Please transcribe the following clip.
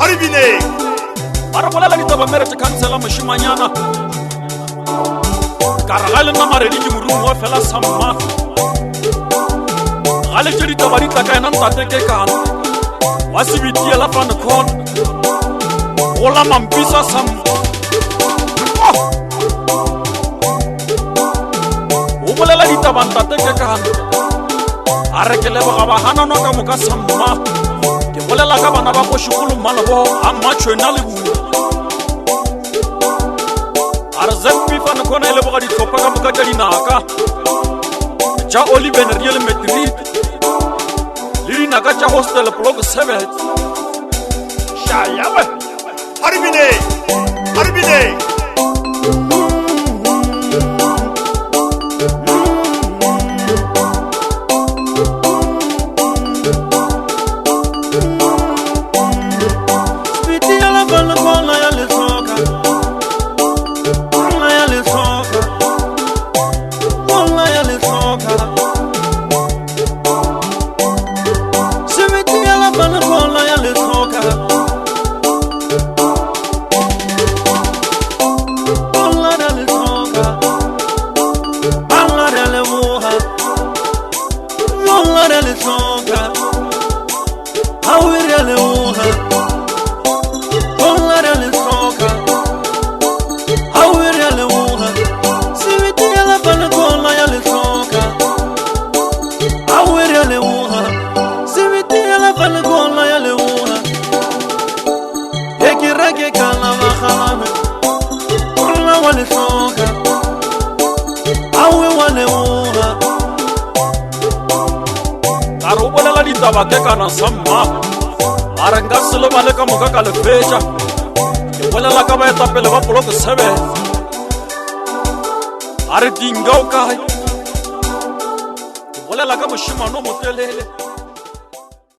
Haribine Bara bolela ditaba mere tse kansela moshimanyana Kara gale nna maredi ke morumo wa fela samma Gale tse ditaba di tla ka ena ntate ke kana Wa sibitiela fan khon Gola mampisa samma O bolela ditaba ntate ke kana A re ke leboga ba hanano ka moka samma Ke bolela ka bana ba go shikolo malabo a matshwena le bua Zempi fan khona ile boga ditlhopha ka moka tša dinaka tša Oliver Real Madrid le dinaka tša Hostel Block 7 Shaya we Haribine Karo bolela ditaba ke kana samma A re nka se lebale ka moka ka lefetša Ke bolela ka baetapele ba Block 7 A re dinga o kae Ke bolela ka mošimano motelele